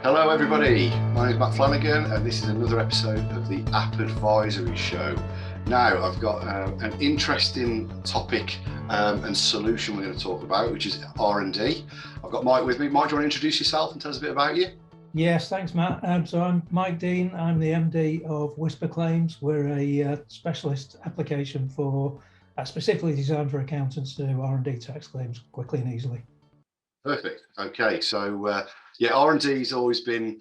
Hello everybody, my name is Matt Flanagan and this is another episode of the App Advisory Show. Now I've got an interesting topic and solution we're going to talk about, which is R&D. I've got Mike with me. Mike, do you want to introduce yourself and tell us a bit about you? Yes, thanks Matt. So I'm Mike Dean, I'm the MD of WhisperClaims. We're a specialist application for specifically designed for accountants to do R&D tax claims quickly and easily. Perfect. Okay, so yeah, R&D's always been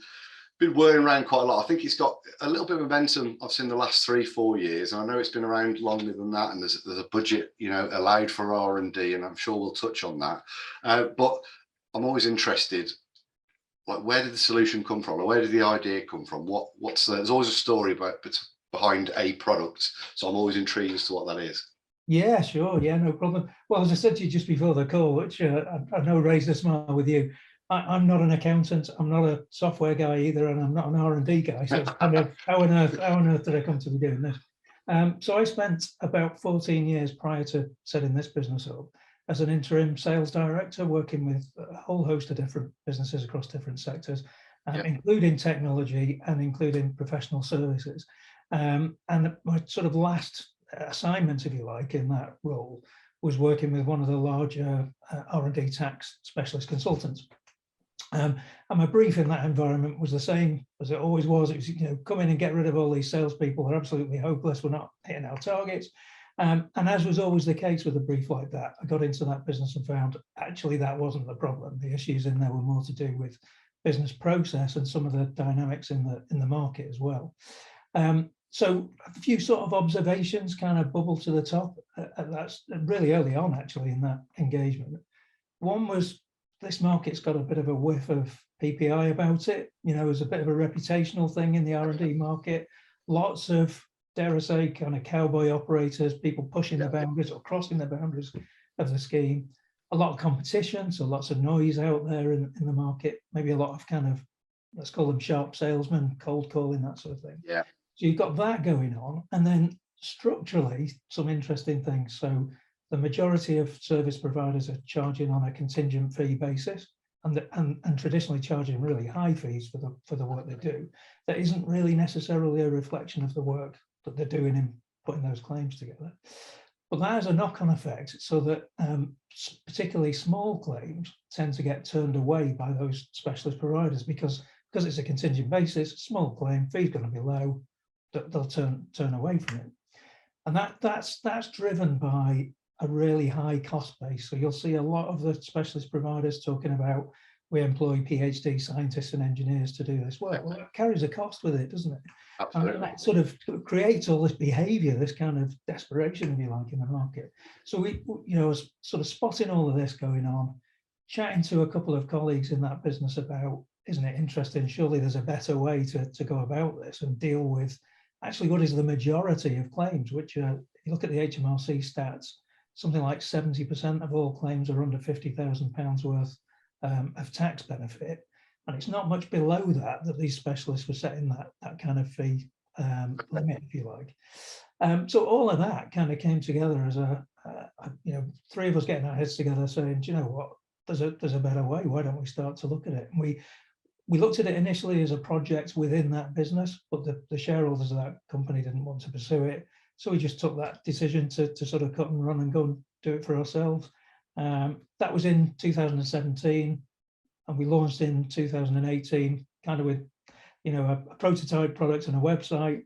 whirling around quite a lot. I think it's got a little bit of momentum I've seen the last 3-4 years, and I know it's been around longer than that, and there's a budget, you know, allowed for R&D, and I'm sure we'll touch on that. But I'm always interested, like, where did the solution come from, or where did the idea come from? There's always a story behind a product, so I'm always intrigued as to what that is. Yeah, sure. Yeah, no problem. Well, as I said to you just before the call, which I know raised a smile with you, I'm not an accountant, I'm not a software guy either, and I'm not an R&D guy. So it's kind of, how on earth did I come to be doing this? So I spent about 14 years prior to setting this business up as an interim sales director, working with a whole host of different businesses across different sectors, including technology and including professional services. And my sort of last assignment, if you like, in that role was working with one of the larger R&D tax specialist consultants. And my brief in that environment was the same as it always was. It was, you know, come in and get rid of all these salespeople. They're absolutely hopeless. We're not hitting our targets. And as was always the case with a brief like that, I got into that business and found actually that wasn't the problem. The issues in there were more to do with business process and some of the dynamics in the market as well. So a few sort of observations kind of bubbled to the top. That's really early on, actually, in that engagement. One was, this market's got a bit of a whiff of PPI about it. You know, there's a bit of a reputational thing in the R&D market. Lots of, dare I say, kind of cowboy operators, people pushing the boundaries or crossing the boundaries of the scheme. A lot of competition, so lots of noise out there in the market. Maybe a lot of kind of, let's call them sharp salesmen, cold calling, that sort of thing. Yeah. So you've got that going on, and then structurally some interesting things. So the majority of service providers are charging on a contingent fee basis, and traditionally charging really high fees for the work they do. That isn't really necessarily a reflection of the work that they're doing in putting those claims together. But that has a knock-on effect, so that particularly small claims tend to get turned away by those specialist providers because it's a contingent basis. Small claim, fee's going to be low. They'll turn away from it, and that's driven by a really high cost base. So you'll see a lot of the specialist providers talking about, we employ PhD scientists and engineers to do this work. Well, it carries a cost with it, doesn't it? Absolutely. And that sort of creates all this behaviour, this kind of desperation, if you like, in the market. So we, you know, was sort of spotting all of this going on, chatting to a couple of colleagues in that business about, isn't it interesting? Surely there's a better way to go about this and deal with actually what is the majority of claims, which if you look at the HMRC stats, something like 70% of all claims are under £50,000 worth of tax benefit. And it's not much below that these specialists were setting that kind of fee limit, if you like. So all of that kind of came together as you know, three of us getting our heads together saying, do you know what, there's a better way. Why don't we start to look at it? And we looked at it initially as a project within that business, but the shareholders of that company didn't want to pursue it. So we just took that decision to sort of cut and run and go and do it for ourselves. That was in 2017, and we launched in 2018, kind of with, you know, a prototype product and a website.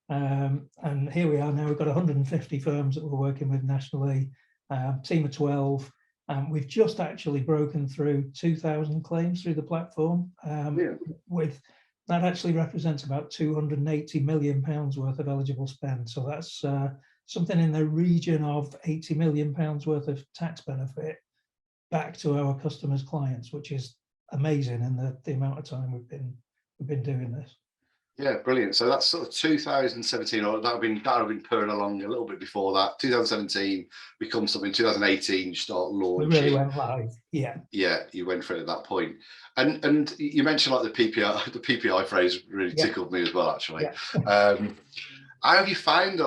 And here we are now. We've got 150 firms that we're working with nationally, team of 12. We've just actually broken through 2,000 claims through the platform. With that actually represents about £280 million worth of eligible spend. So that's something in the region of £80 million worth of tax benefit back to our customers' clients, which is amazing in the amount of time we've been doing this. Yeah, brilliant. So that's sort of 2017, or that would have been purring along a little bit before that. 2017 becomes something. 2018, you start launching. We really went live. Yeah. Yeah, you went for it at that point. And you mentioned like the PPI phrase really tickled me as well, actually. Yeah. How have you found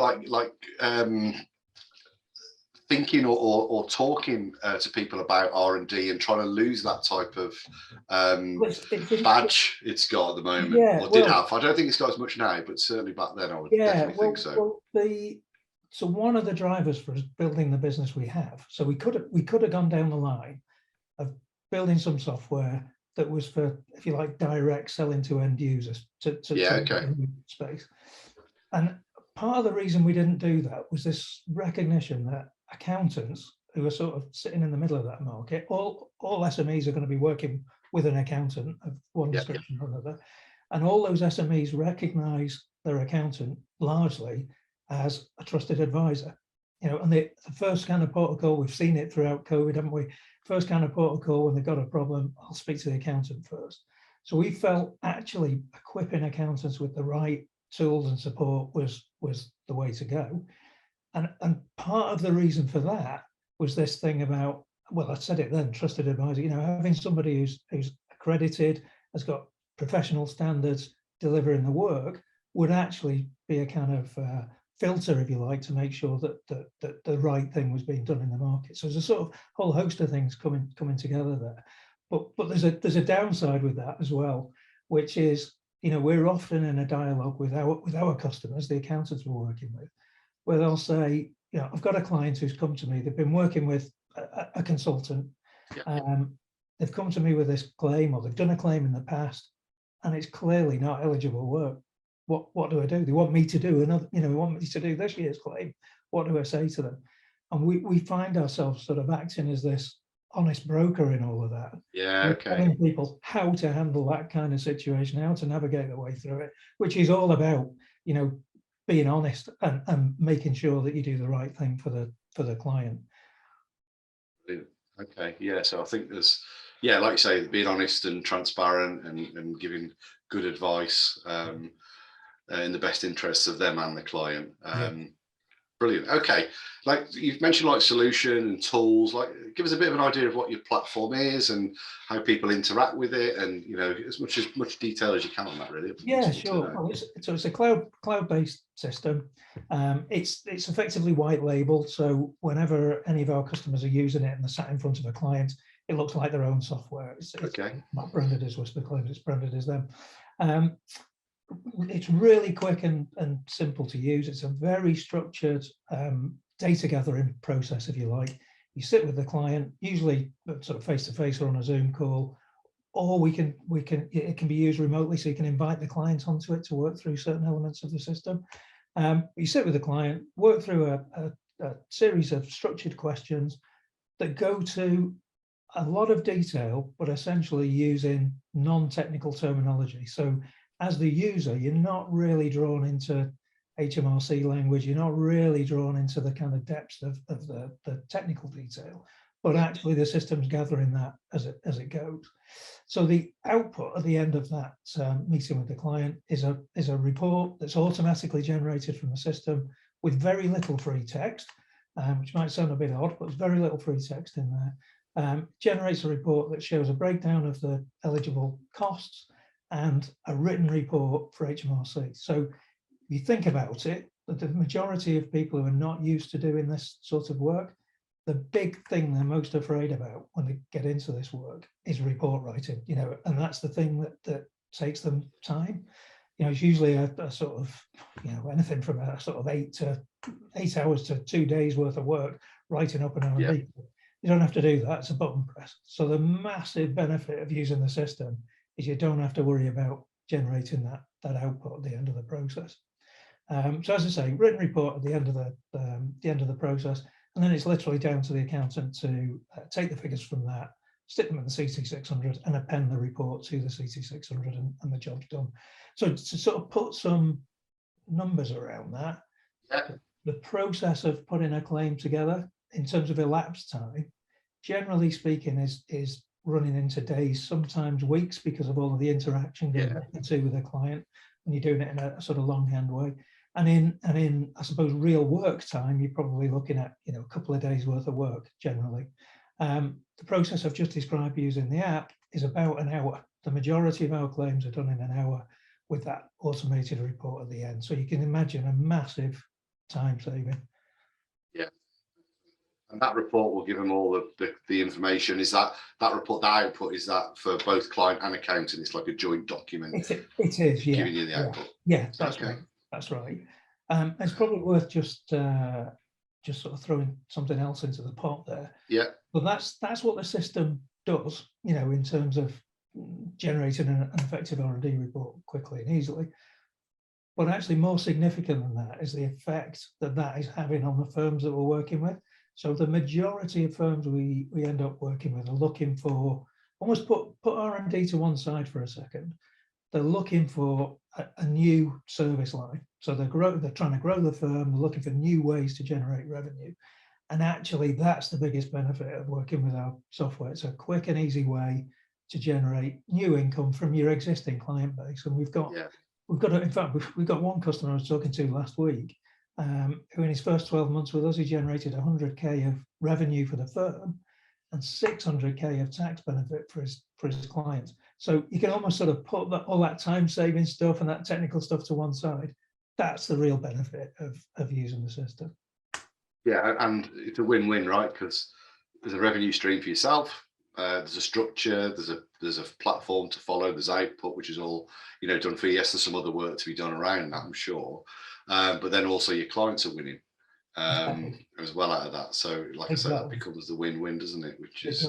thinking or talking to people about R&D and trying to lose that type of badge it's got at the moment, yeah, or well, did have. I don't think it's got as much now, but certainly back then I would definitely think so. So one of the drivers for us building the business we have, so we could have gone down the line of building some software that was for, if you like, direct selling to end users to the space. And part of the reason we didn't do that was this recognition that accountants who are sort of sitting in the middle of that market, all SMEs are going to be working with an accountant of one description or another, and all those SMEs recognize their accountant largely as a trusted advisor. You know, and the first kind of protocol, we've seen it throughout COVID, haven't we? First kind of protocol, when they've got a problem, I'll speak to the accountant first. So we felt actually equipping accountants with the right tools and support was the way to go. And part of the reason for that was this thing about, well, I said it then, trusted advisor, you know, having somebody who's accredited, has got professional standards, delivering the work, would actually be a kind of filter, if you like, to make sure that the right thing was being done in the market. So there's a sort of whole host of things coming together there. But there's a downside with that as well, which is, you know, we're often in a dialogue with our customers, the accountants we're working with, where they'll say, you know, I've got a client who's come to me, they've been working with a consultant, they've come to me with this claim, or they've done a claim in the past, and it's clearly not eligible work. What do I do? They want me to do another, you know, they want me to do this year's claim. What do I say to them? And we find ourselves sort of acting as this honest broker in all of that. Telling people how to handle that kind of situation, how to navigate their way through it, which is all about, you know, being honest and making sure that you do the right thing for the client. Okay, yeah. So I think there's, like you say, being honest and transparent and giving good advice in the best interests of them and the client. Brilliant. Okay, like you've mentioned, like solution and tools. Like, give us a bit of an idea of what your platform is and how people interact with it, and you know, as much detail as you can on that, really. Yeah, sure. Well, it's a cloud-based system. It's effectively white labeled. So whenever any of our customers are using it and they're sat in front of a client, it looks like their own software. It's not branded as WhisperClaims, it's branded as them. It's really quick and simple to use. It's a very structured data gathering process, if you like. You sit with the client, usually sort of face to face or on a Zoom call, or it can be used remotely, so you can invite the client onto it to work through certain elements of the system. You sit with the client, work through a series of structured questions that go to a lot of detail, but essentially using non-technical terminology. So as the user, you're not really drawn into HMRC language, you're not really drawn into the kind of depths of the technical detail, but actually the system's gathering that as it goes. So the output at the end of that meeting with the client is a report that's automatically generated from the system with very little free text, which might sound a bit odd, but there's very little free text in there. Generates a report that shows a breakdown of the eligible costs and a written report for HMRC. So if you think about it, the majority of people who are not used to doing this sort of work, the big thing they're most afraid about when they get into this work is report writing, you know, and that's the thing that takes them time. You know, it's usually a sort of, you know, anything from a sort of 8 hours to 2 days worth of work writing up an R&D. You don't have to do that, it's a button press. So the massive benefit of using the system is you don't have to worry about generating that output at the end of the process. So as I say, written report at the end of the process, and then it's literally down to the accountant to take the figures from that, stick them in the CT600 and append the report to the CT600 and the job's done. So to sort of put some numbers around that, the process of putting a claim together in terms of elapsed time, generally speaking, is running into days, sometimes weeks, because of all of the interaction going back and with a client when you're doing it in a sort of longhand way. And in I suppose real work time, you're probably looking at, you know, a couple of days worth of work generally. The process I've just described using the app is about an hour. The majority of our claims are done in an hour with that automated report at the end. So you can imagine a massive time saving. Yeah. And that report will give them all the information. Is that report, the output, is that for both client and accountant? It's like a joint document. It is, yeah. Giving you the output. Yeah, that's Okay. right. That's right. It's probably worth just sort of throwing something else into the pot there. Yeah. But that's what the system does, you know, in terms of generating an effective R&D report quickly and easily. But actually more significant than that is the effect that is having on the firms that we're working with. So the majority of firms we end up working with are looking for, almost put R&D to one side for a second. They're looking for a new service line. So they're trying to grow the firm, they're looking for new ways to generate revenue. And actually that's the biggest benefit of working with our software. It's a quick and easy way to generate new income from your existing client base. And we've got in fact, we've got one customer I was talking to last week, who in his first 12 months with us, he generated 100K of revenue for the firm and 600K of tax benefit for his clients. So you can almost sort of put all that time saving stuff and that technical stuff to one side. That's the real benefit of using the system. Yeah, and it's a win-win, right? Because there's a revenue stream for yourself. There's a structure, there's a platform to follow, there's output, which is all, you know, done for you. Yes, there's some other work to be done around that, I'm sure. But then also your clients are winning as well out of that. So like I said, that becomes the win-win, doesn't it? Which is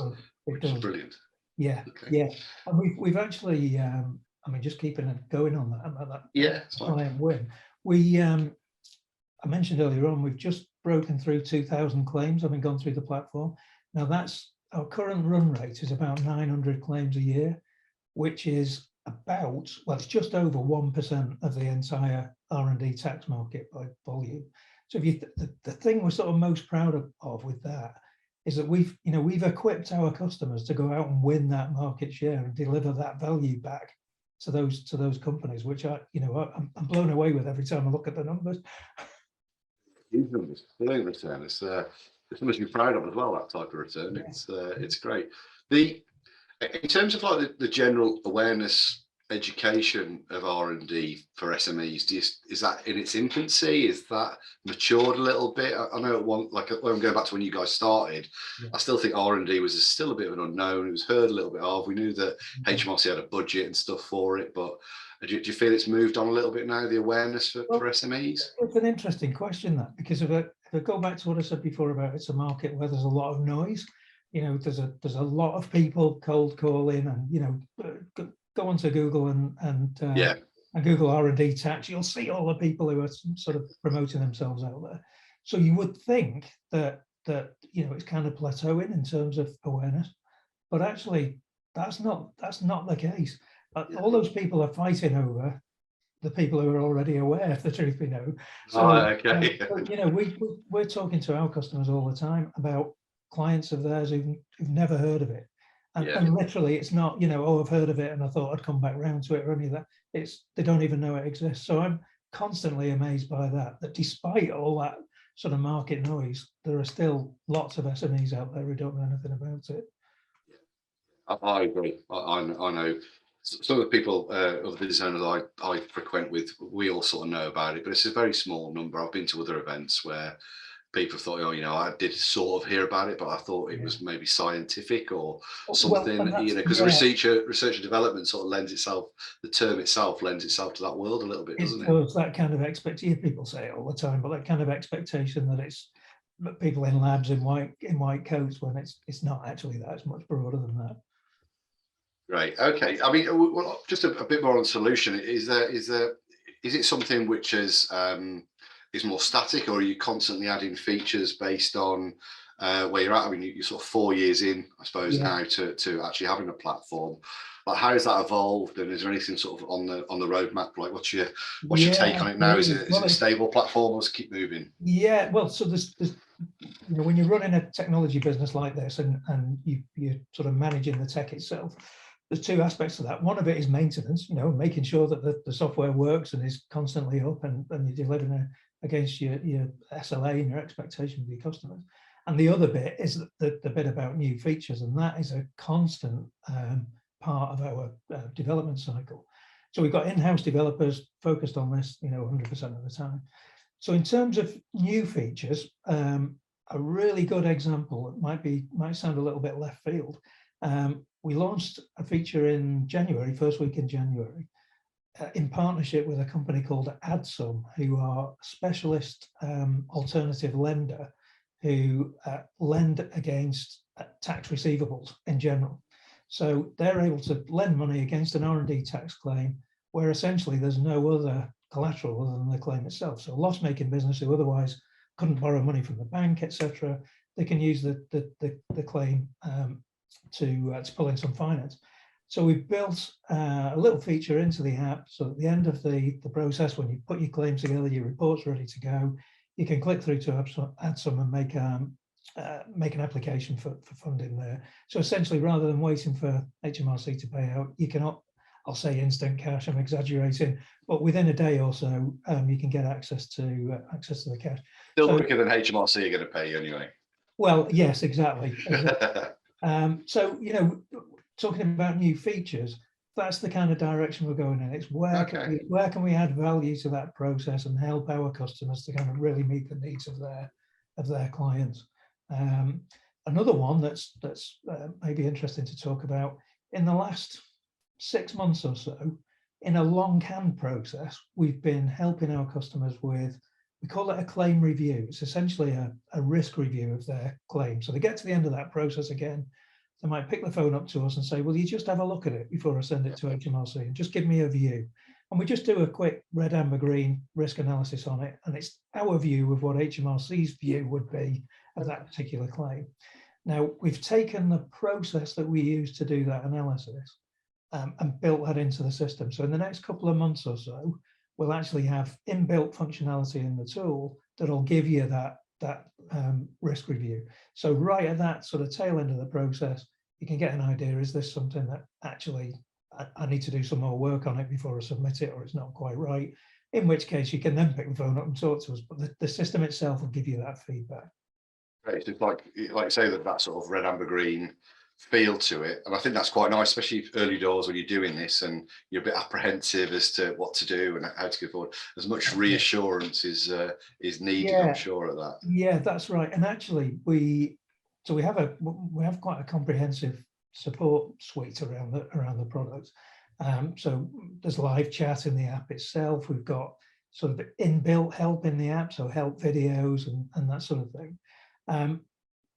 brilliant. Yeah, yeah. And we've actually, I mean, just keeping it going on that client win. I mentioned earlier on, we've just broken through 2,000 claims having gone through the platform. Now that's, our current run rate is about 900 claims a year, which is about, well, it's just over 1% of the entire R&D tax market by volume. So if the thing we're sort of most proud of with that is that we've equipped our customers to go out and win that market share and deliver that value back to those companies, which I'm blown away with every time I look at the numbers. Huge numbers, brilliant return. It's something to be proud of as well, that type of return. It's great. In terms of like the general awareness, education of R&D for SMEs, is that in its infancy? Is that matured a little bit? I know when I'm going back to when you guys started, I still think R&D was still a bit of an unknown. It was heard a little bit of. We knew that HMRC had a budget and stuff for it, but do you feel it's moved on a little bit now, the awareness for SMEs? It's an interesting question, that, because if I go back to what I said before about it's a market where there's a lot of noise. You know, there's a lot of people cold calling, and you know, go onto Google and Google R&D tax. You'll see all the people who are sort of promoting themselves out there. So you would think that you know, it's kind of plateauing in terms of awareness, but actually that's not the case. All those people are fighting over the people who are already aware, if the truth be known. So, you know, we're talking to our customers all the time about clients of theirs who've never heard of it. And literally, it's not, you know, oh, I've heard of it and I thought I'd come back round to it or any of that. They don't even know it exists. So I'm constantly amazed by that despite all that sort of market noise, there are still lots of SMEs out there who don't know anything about it. I agree. I know some of the people, other business owners I frequent with, we all sort of know about it, but it's a very small number. I've been to other events where people thought, oh, you know, I did sort of hear about it, but I thought it was maybe scientific or something, you know, because research and development sort of lends itself, the term itself lends itself to that world a little bit, doesn't it? It's that kind of expectation. People say it all the time, but that kind of expectation that it's people in labs in white coats, when it's not actually that. It's much broader than that. Right. Okay. I mean, well, just a bit more on solution. Is it something which is more static, or are you constantly adding features based on where you're at? I mean, you're sort of 4 years in, I suppose, now to actually having a platform. Like, how has that evolved, and is there anything sort of on the roadmap? Like, what's your take on it now? Is it a stable platform, or does it keep moving? Yeah. Well, so there's you know, when you're running a technology business like this, and you're sort of managing the tech itself, there's two aspects to that. One of it is maintenance, you know, making sure that the software works and is constantly up, and you're delivering against your SLA and your expectation of your customers. And the other bit is the bit about new features, and that is a constant part of our development cycle. So we've got in-house developers focused on this, you know, 100% of the time. So in terms of new features, a really good example, it might sound a little bit left field. We launched a feature in January, first week in January, in partnership with a company called Adsum, who are a specialist alternative lender who lend against tax receivables in general. So they're able to lend money against an R&D tax claim where essentially there's no other collateral other than the claim itself. So a loss-making business who otherwise couldn't borrow money from the bank, etc., they can use the claim to pull in some finance. So we've built a little feature into the app. So at the end of the process, when you put your claim together, your report's ready to go, you can click through to Adsum and make an application for funding there. So essentially, rather than waiting for HMRC to pay out, you can, I'll say instant cash, I'm exaggerating, but within a day or so, you can get access to the cash. Still quicker than HMRC are going to pay you anyway. Well, yes, exactly. So, you know, talking about new features, that's the kind of direction we're going in. It's where can we add value to that process and help our customers to kind of really meet the needs of their clients. Another one that's maybe interesting to talk about, in the last 6 months or so, in a long hand process, we've been helping our customers with, we call it a claim review. It's essentially a risk review of their claim. So they get to the end of that process again, they might pick the phone up to us and say, will you just have a look at it before I send it to HMRC and just give me a view? And we just do a quick red, amber, green risk analysis on it. And it's our view of what HMRC's view would be of that particular claim. Now, we've taken the process that we use to do that analysis and built that into the system. So in the next couple of months or so, we'll actually have inbuilt functionality in the tool that'll give you that risk review. So right at that sort of tail end of the process, you can get an idea, is this something that actually I need to do some more work on it before I submit it, or it's not quite right, in which case you can then pick the phone up and talk to us, but the system itself will give you that feedback. Great. It's like say that sort of red, amber, green feel to it, and I think that's quite nice, especially early doors when you're doing this and you're a bit apprehensive as to what to do and how to go forward. As much reassurance is needed, I'm sure, of that. Yeah, that's right. And actually, we have quite a comprehensive support suite around the product. So there's live chat in the app itself. We've got sort of inbuilt help in the app, so help videos and that sort of thing.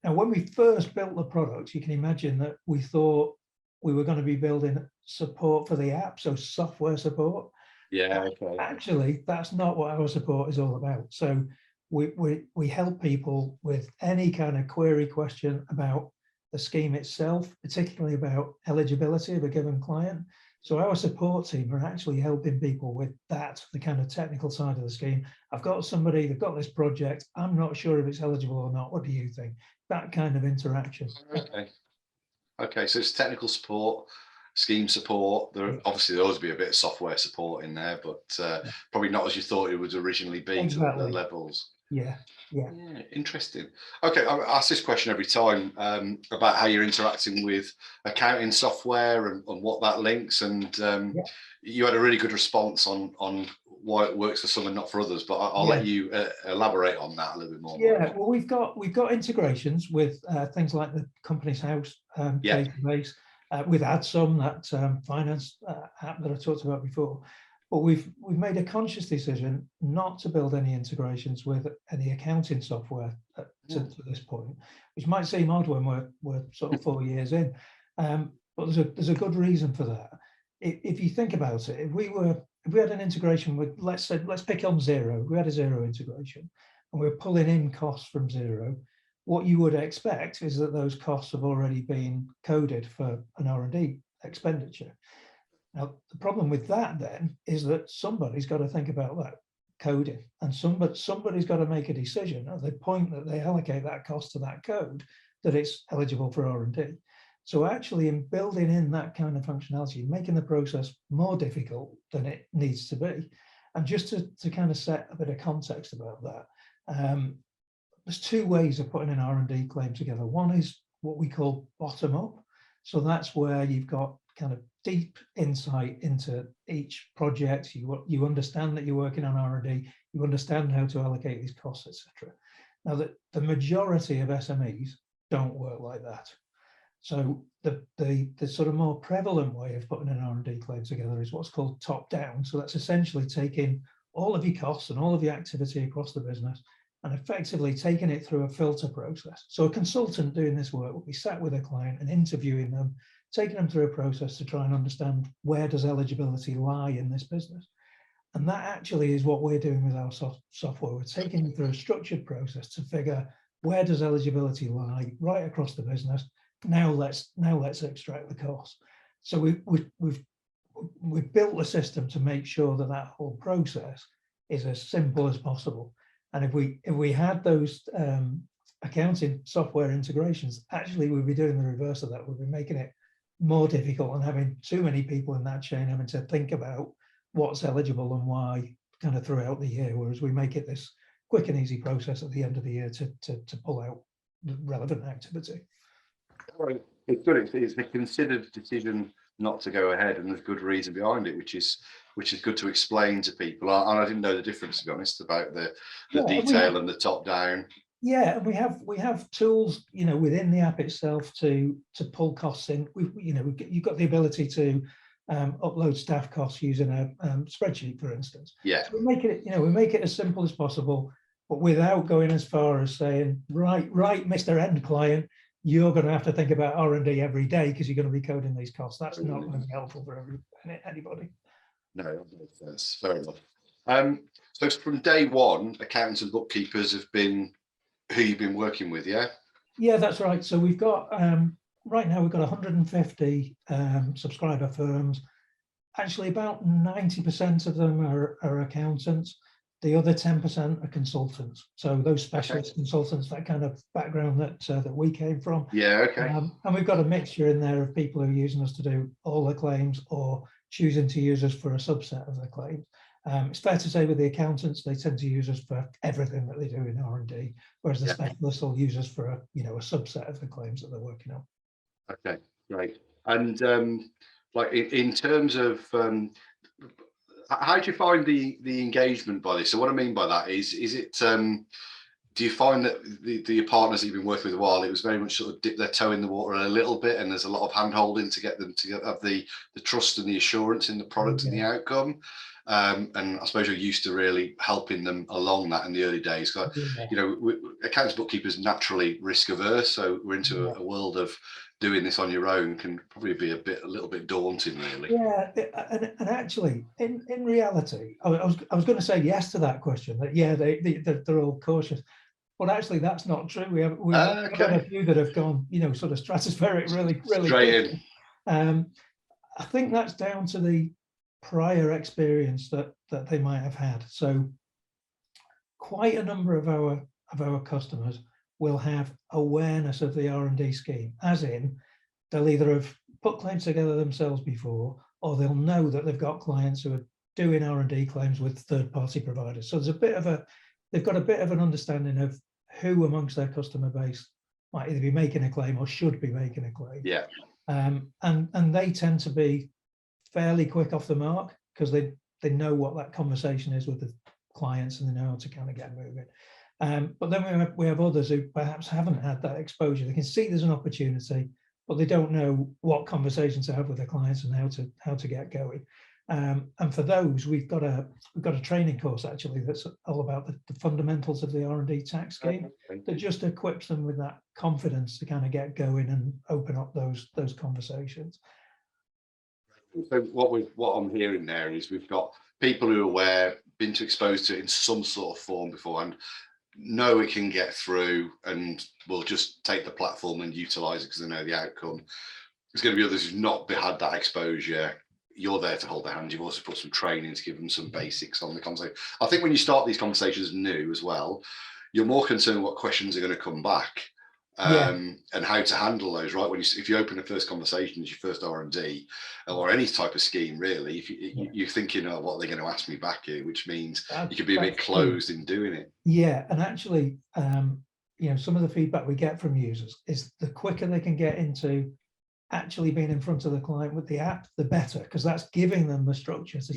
Now, when we first built the product, you can imagine that we thought we were going to be building support for the app, so software support. Yeah, okay. Actually, that's not what our support is all about. So we help people with any kind of query question about the scheme itself, particularly about eligibility of a given client. So our support team are actually helping people with that, the kind of technical side of the scheme. I've got somebody, they've got this project, I'm not sure if it's eligible or not. What do you think? That kind of interaction. Okay, so it's technical support, scheme support. Obviously there'll always be a bit of software support in there, but probably not as you thought it would originally be. Exactly. To the levels. Yeah. Interesting. Okay, I ask this question every time about how you're interacting with accounting software and what that links, and you had a really good response on why it works for some and not for others, but I'll let you elaborate on that a little bit more. Yeah, well, we've got integrations with things like the Companies House database, with Adsum, that finance app that I talked about before. But we've made a conscious decision not to build any integrations with any accounting software to this point, which might seem odd when we're sort of 4 years in. But there's a good reason for that. If you think about it, if we had an integration with, let's pick on Xero, we had a Xero integration, and we're pulling in costs from Xero, what you would expect is that those costs have already been coded for an R&D expenditure. Now, the problem with that then is that somebody's got to think about that coding, and somebody's got to make a decision at the point that they allocate that cost to that code that it's eligible for R&D. So actually, in building in that kind of functionality, making the process more difficult than it needs to be. And just to kind of set a bit of context about that, there's two ways of putting an R&D claim together. One is what we call bottom up. So that's where you've got kind of deep insight into each project. You understand that you're working on R&D, you understand how to allocate these costs, etc. Now, the majority of SMEs don't work like that. So the sort of more prevalent way of putting an R&D claim together is what's called top down. So that's essentially taking all of your costs and all of your activity across the business and effectively taking it through a filter process. So a consultant doing this work will be sat with a client and interviewing them, taking them through a process to try and understand where does eligibility lie in this business. And that actually is what we're doing with our software. We're taking them through a structured process to figure where does eligibility lie right across the business. Now let's extract the cost. So we've built a system to make sure that that whole process is as simple as possible. And if we had those accounting software integrations, actually we'd be doing the reverse of that. We'd be making it more difficult and having too many people in that chain having to think about what's eligible and why kind of throughout the year, whereas we make it this quick and easy process at the end of the year to pull out the relevant activity. Right. It's good. It's a considered decision not to go ahead, and there's good reason behind it, which is good to explain to people. And I didn't know the difference, to be honest, about the detail and the top down. Yeah, and we have tools, within the app itself to pull costs in. You've got the ability to upload staff costs using a spreadsheet, for instance. Yeah. So we make it as simple as possible, but without going as far as saying, right, Mr. End Client, you're going to have to think about R&D every day because you're going to be coding these costs. That's not going to be helpful for anybody. No, that's fair enough. So from day one, accountants and bookkeepers have been who you've been working with, yeah? Yeah, that's right. So we've got, right now we've got 150 subscriber firms. Actually, about 90% of them are accountants. The other 10% are consultants. So those specialist consultants, that kind of background that we came from. Yeah, okay. And we've got a mixture in there of people who are using us to do all the claims or choosing to use us for a subset of the claims. It's fair to say with the accountants, they tend to use us for everything that they do in R&D, whereas the specialists will use us for a subset of the claims that they're working on. Okay, great. And like in terms of how do you find the engagement by this? So what I mean by that is it do you find that the partners that you've been working with a while, it was very much sort of dip their toe in the water a little bit, and there's a lot of hand holding to get them to have the trust and the assurance in the product and the outcome? And I suppose you're used to really helping them along that in the early days. Accountants, bookkeepers naturally risk averse, so we're into a world of doing this on your own can probably be a little bit daunting, really. Yeah, and actually, in reality, I was going to say yes to that question. That they're all cautious, but actually that's not true. We've had a few that have gone, sort of stratospheric, really straight in. I think that's down to the prior experience that they might have had. So quite a number of our customers will have awareness of the R&D scheme, as in they'll either have put claims together themselves before, or they'll know that they've got clients who are doing R&D claims with third-party providers. So they've got a bit of an understanding of who amongst their customer base might either be making a claim or should be making a claim. Yeah. And they tend to be fairly quick off the mark because they know what that conversation is with the clients and they know how to kind of get moving. But then we have others who perhaps haven't had that exposure. They can see there's an opportunity, but they don't know what conversations to have with their clients and how to get going. And for those, we've got a training course actually that's all about the fundamentals of the R&D tax scheme that just equips them with that confidence to kind of get going and open up those conversations. So what I'm hearing there is we've got people who are aware, been exposed to it in some sort of form beforehand, know it can get through, and will just take the platform and utilize it because they know the outcome. There's going to be others who've not had that exposure. You're there to hold their hand. You've also put some training to give them some basics on the conversation. I think when you start these conversations new as well, you're more concerned what questions are going to come back. And how to handle those, right? If you open the first conversation as your first R&D or any type of scheme, really, if you're thinking, oh, what are they going to ask me back here, which means you could be a bit closed in doing it. Yeah, and actually, some of the feedback we get from users is the quicker they can get into actually being in front of the client with the app, the better, because that's giving them the structure to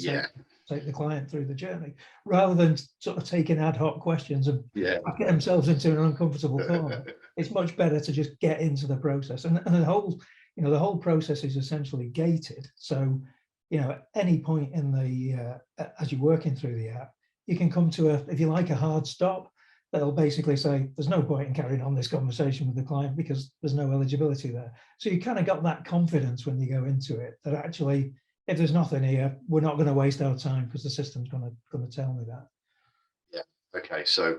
take the client through the journey, rather than sort of taking ad hoc questions and Yeah. get themselves into an uncomfortable corner. It's much better to just get into the process, and the whole, the whole process is essentially gated. So, at any point in the as you're working through the app, you can come to if you like, a hard stop. They'll basically say there's no point in carrying on this conversation with the client because there's no eligibility there. So you kind of got that confidence when you go into it that actually, if there's nothing here, we're not going to waste our time because the system's going to tell me that. Yeah. Okay. So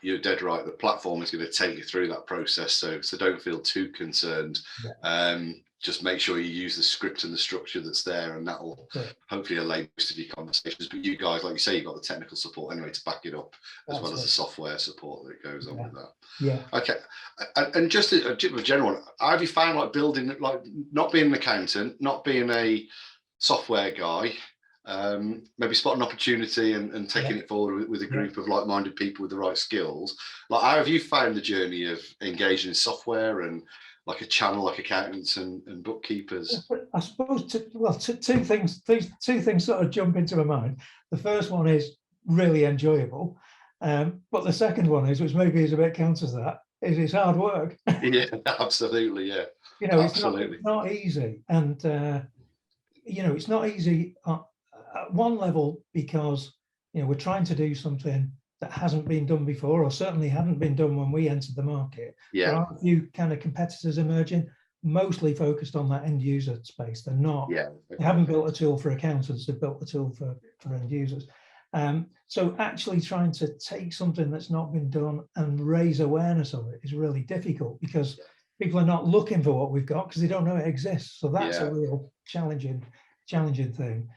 you're dead right. The platform is going to take you through that process. So don't feel too concerned. Yeah. Just make sure you use the script and the structure that's there, and that will hopefully allay most of your conversations. But you guys, like you say, you've got the technical support anyway to back it up, as well as the software support that goes on with that. Yeah. Okay. And just a general one, how have you found like building, like not being an accountant, not being a software guy, maybe spot an opportunity and taking it forward with a group of like-minded people with the right skills? Like, how have you found the journey of engaging in software and like a channel like accountants and bookkeepers? I suppose two things sort of jump into my mind. The first one is really enjoyable, but the second one is, which maybe is a bit counters that, is it's hard work. Yeah, absolutely. Yeah, absolutely. It's not easy, and it's not easy at one level because we're trying to do something that hasn't been done before, or certainly hadn't been done when we entered the market. Yeah. There are a few kind of competitors emerging, mostly focused on that end user space. They're not. Yeah. They haven't built a tool for accountants. They've built a tool for end users. So actually trying to take something that's not been done and raise awareness of it is really difficult because people are not looking for what we've got because they don't know it exists. So that's a real challenging thing.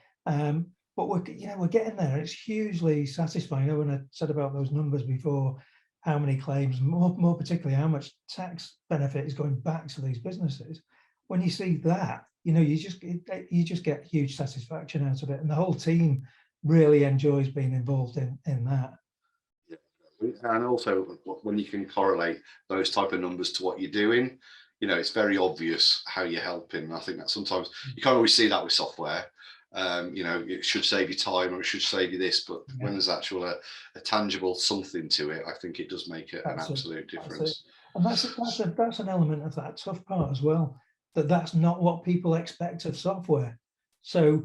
But we're getting there. It's hugely satisfying. When I said about those numbers before, how many claims, more particularly how much tax benefit is going back to these businesses. When you see that, you just get huge satisfaction out of it, and the whole team really enjoys being involved in that. And also, when you can correlate those type of numbers to what you're doing, it's very obvious how you're helping. I think that sometimes you can't always see that with software. It should save you time or it should save you this, but when there's actual a tangible something to it, I think it does make an absolute difference. And that's an element of that tough part as well, that's not what people expect of software. So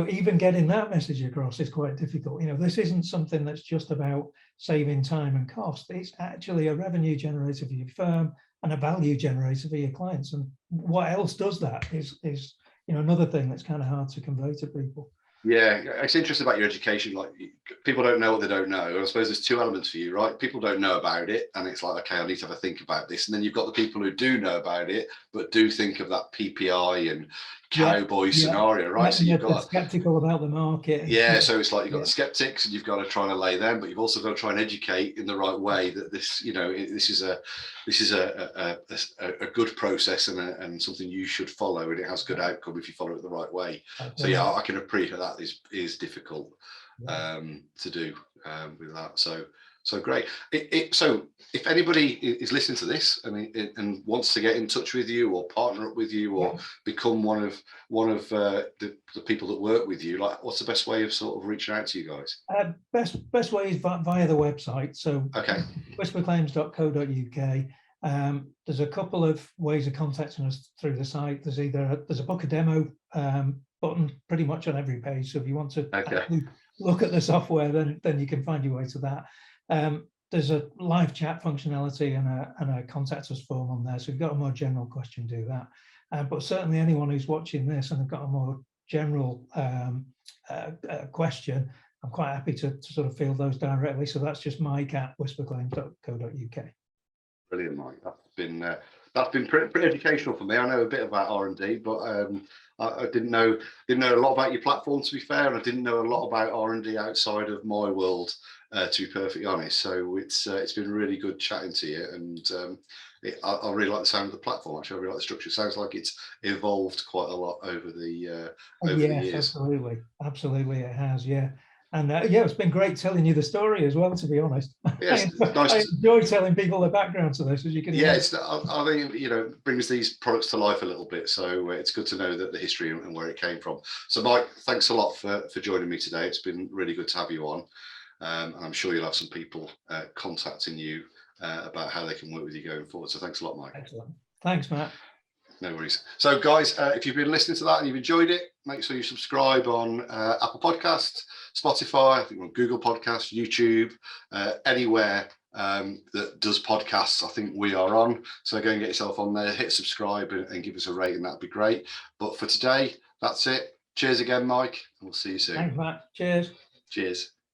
even getting that message across is quite difficult. This isn't something that's just about saving time and cost. It's actually a revenue generator for your firm and a value generator for your clients. And what else does that is another thing that's kind of hard to convey to people. Yeah, it's interesting about your education. Like, people don't know what they don't know. I suppose there's two elements for you, right? People don't know about it, and it's like, okay, I need to have a think about this. And then you've got the people who do know about it, but do think of that PPI and cowboy scenario, right? So you've got skeptical about the market. Yeah, so it's like you've got the skeptics, and you've got to try and allay them, but you've also got to try and educate in the right way that this, this is a good process and something you should follow, and it has good outcome if you follow it the right way. So yeah, I can appreciate that is difficult to do with that. So great. So if anybody is listening to this and wants to get in touch with you or partner up with you or become one of the people that work with you, like, what's the best way of sort of reaching out to you guys? Best way is via the website. So WhisperClaims.co.uk. There's a couple of ways of contacting us through the site. There's a book a demo button pretty much on every page. So if you want to look at the software, then you can find your way to that. There's a live chat functionality and a contact us form on there. So if you've got a more general question, do that. But certainly anyone who's watching this and have got a more general question, I'm quite happy to sort of field those directly. So that's just mike@whisperclaims.co.uk. Brilliant, Mike. That's been pretty educational for me. I know a bit about R&D, but I didn't know a lot about your platform, to be fair, and I didn't know a lot about R&D outside of my world, to be perfectly honest. So it's been really good chatting to you, and I really like the sound of the platform. Actually, I really like the structure. It sounds like it's evolved quite a lot over the years. Absolutely, it has. Yeah, And yeah, it's been great telling you the story as well, to be honest. Yes, nice. I enjoy telling people the background to this, as you can Yeah, imagine. I think, you know, brings these products to life a little bit. So it's good to know that the history and where it came from. So Mike, thanks a lot for joining me today. It's been really good to have you on. And I'm sure you'll have some people contacting you about how they can work with you going forward. So thanks a lot, Mike. Excellent. Thanks, Matt. No worries. So guys, if you've been listening to that and you've enjoyed it, make sure you subscribe on Apple Podcasts, Spotify, I think on Google Podcasts, YouTube, anywhere that does podcasts. I think we are on. So go and get yourself on there, hit subscribe and give us a rating. That'd be great. But for today, that's it. Cheers again, Mike. We'll see you soon. Thanks, Matt. Cheers. Cheers.